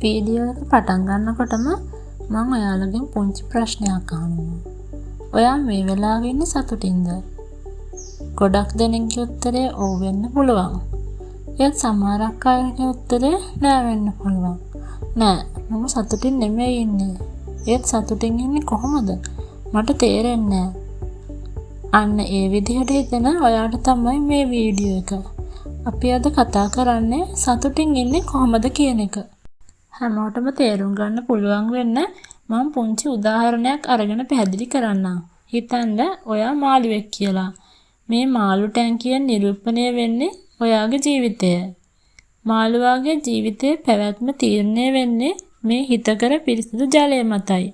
Video එක පටන් ගන්නකොටම මම ඔයාලගෙන් පුංචි ප්‍රශ්නයක් අහනවා. ඔයා මේ වෙලාවේ ඉන්නේ සතුටින්ද? ගොඩක් දෙනෙක්ගේ උත්තරේ ඔව් වෙන්න පුළුවන්. ඒත් සමහරක් අයගේ උත්තරේ නෑ වෙන්න පුළුවන්. නෑ මම සතුටින් නෙමෙයි ඉන්නේ. ඒත් සතුටින් ඉන්නේ කොහොමද? මට තේරෙන්නේ නෑ. අන්න ඒ විදිහට හිතන ඔයාට තමයි මේ වීඩියෝ එක. අපි අද කතා කරන්නේ සතුටින් ඉන්නේ කොහොමද කියන එක. හැමෝටම තේරුම් ගන්න පුළුවන් වෙන්න මම පුංචි උදාහරණයක් අරගෙන පැහැදිලි කරන්නම්. හිතන්න ඔයා මාළුවෙක් කියලා. මේ මාළු ටැංකියෙන් නිරූපණය වෙන්නේ ඔයාගේ ජීවිතය. මාළුවාගේ ජීවිතයේ පැවැත්ම තීරණය වෙන්නේ මේ හිතකර පිරිසිදු ජලය මතයි.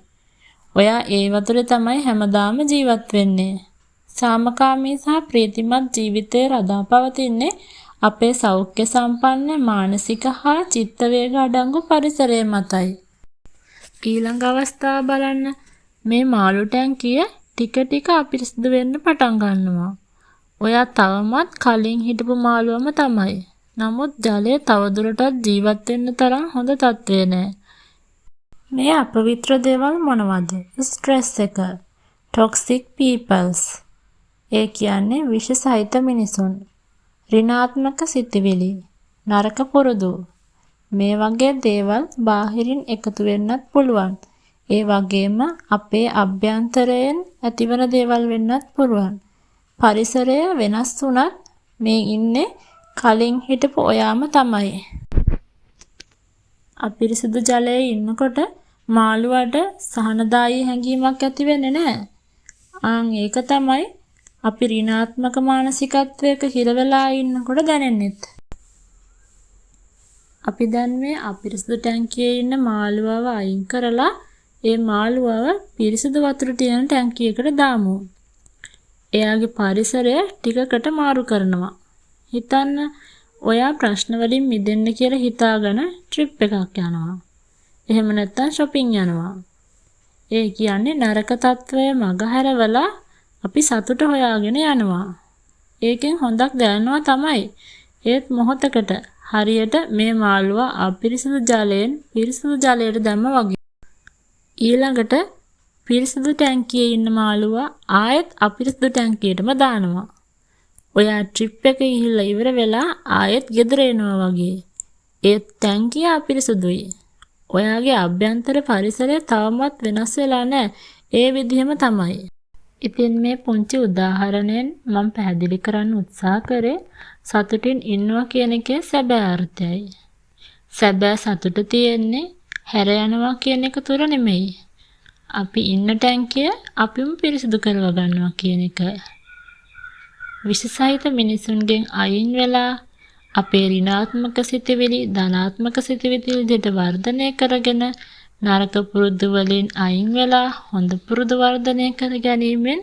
ඔයා ඒ වතුරේ තමයි හැමදාම ජීවත් වෙන්නේ. සාමකාමී සහ ප්‍රීතිමත් ජීවිතයේ රඳා පවතින්නේ අපේ සෞඛ්‍ය සම්පන්න මානසික හා චිත්ත වේග අඩංගු පරිසරය මතයි. ඊළඟ අවස්ථාව බලන්න. මේ මාළු ටැංකිය ටික ටික අපිරිසිදු වෙන්න පටන් ගන්නවා. ඔයා තවමත් කලින් හිටපු මාළුවම තමයි. නමුත් ජලය තවදුරටත් ජීවත් වෙන්න තරම් හොඳ තත්ත්වේ නෑ. මේ අපවිත්‍ර දේවල් මොනවද? ස්ට්‍රෙස් එක, toxic peoples. ඒ කියන්නේ විෂ සහිත මිනිසුන්. ඍණාත්මක සිතිවිලි, නරක පුරුදු. මේ වගේ දේවල් බාහිරින් එකතු වෙන්නත් පුළුවන්. ඒ වගේම අපේ අභ්‍යන්තරයෙන් ඇතිවන දේවල් වෙන්නත් පුළුවන්. පරිසරය වෙනස් වුණත් මේ ඉන්නේ කලින් හිටපු ඔයාම තමයි. අපිරිසිදු ජලයේ ඉන්නකොට මාළුවාට සහනදායී හැඟීමක් ඇති වෙන්නේ නැහැ. ඒක තමයි අපි ඍණාත්මක මානසිකත්වයක හිර වෙලා ඉන්නකොට දැනෙන්නේ. අපි දැන් මේ අපිරිසිදු ටැංකියේ ඉන්න මාළුවාව අයින් කරලා ඒ මාළුවාව පිරිසිදු වතුර තියෙන ටැංකියකට දාමු. එයාගේ පරිසරය ටිකකට මාරු කරනවා. හිතන්න ඔයා ප්‍රශ්න වලින් මිදෙන්න කියලා හිතාගෙන ට්‍රිප් එකක් යනවා. එහෙම නැත්නම් shopping යනවා. ඒ කියන්නේ නරක తත්වය මගහැරවලා අපි සතුට හොයාගෙන යනවා. ඒකෙන් හොඳක් දැනනවා තමයි. ඒත් මොහොතකට හරියට මේ මාළුවා අපිරිසිදු ජලයෙන් පිරිසිදු ජලයට දැම්ම වගේ. ඊළඟට පිරිසිදු ටැංකියේ ඉන්න මාළුවා ආයෙත් අපිරිසිදු ටැංකියටම දානවා. ඔයා ට්‍රිප් එක ගිහිල්ලා ඉවර වෙලා ආයෙත් ගෙදර එනවා වගේ. ඒත් ටැංකිය අපිරිසිදුයි. ඔයාගේ අභ්‍යන්තර පරිසරය තවමත් වෙනස් වෙලා නැහැ. ඒ විදිහම තමයි. ඉතින් මේ පුංචි උදාහරණයෙන් මම පැහැදිලි කරන්න උත්සාහ කරේ සතුටින් ඉන්නවා කියන එකේ සැබෑ අර්ථයයි. සැබෑ සතුට තියෙන්නේ හැර යනවා කියන එක තුර නෙමෙයි. අපි ඉන්න ටැංකිය අපිම පිරිසිදු කරව ගන්නවා කියන එක. විශේෂයිත මිනිසුන්ගෙන් අයින් වෙලා අපේ ඍණාත්මක සිතිවිලි ධනාත්මක සිතිවිලි විදිහට වර්ධනය කරගෙන නරක පුරුදු වලින් අයින් වෙලා හොඳ පුරුදු වර්ධනය කර ගැනීමෙන්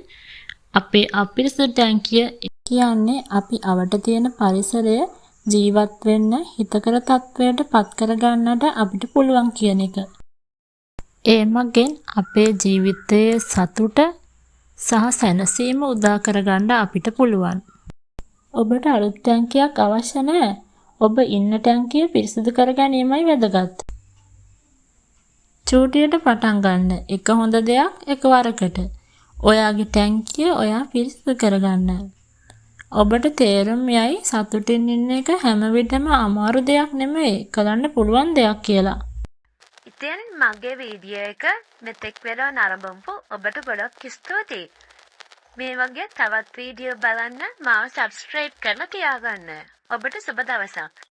අපේ අපිරිසිදු ටැංකිය කියන්නේ අපි අවට තියෙන පරිසරය ජීවත් වෙන්න හිතකර තත්වයට පත් කර ගන්නට අපිට පුළුවන් කියන එක. ඒ මගෙන් අපේ ජීවිතයේ සතුට සහ සැනසීම උදා කරගන්න අපිට පුළුවන්. ඔබට අලුත් ටැංකියක් අවශ්‍ය නැහැ. ඔබ ඉන්න ටැංකිය පිරිසිදු කර ගැනීමයි වැදගත්. චූටියට පටන් ගන්න එක හොඳ දෙයක් එකවරකට. ඔයාගේ ටැංකිය ඔයා පිරිසිදු කරගන්න. ඔබට තේරුම් යයි සතුටින් ඉන්න එක හැම විටම අමාරු දෙයක් නෙමෙයි, කරන්න පුළුවන් දෙයක් කියලා. ඉතින් මගේ වීඩියෝ එක මෙතෙක් වෙලා නරඹපු ඔබට ගොඩක් ස්තුතියි. මේ වගේ තවත් වීඩියෝ බලන්න මාව සබ්ස්ක්‍රයිබ් කරලා තියාගන්න. ඔබට සුබ දවසක්.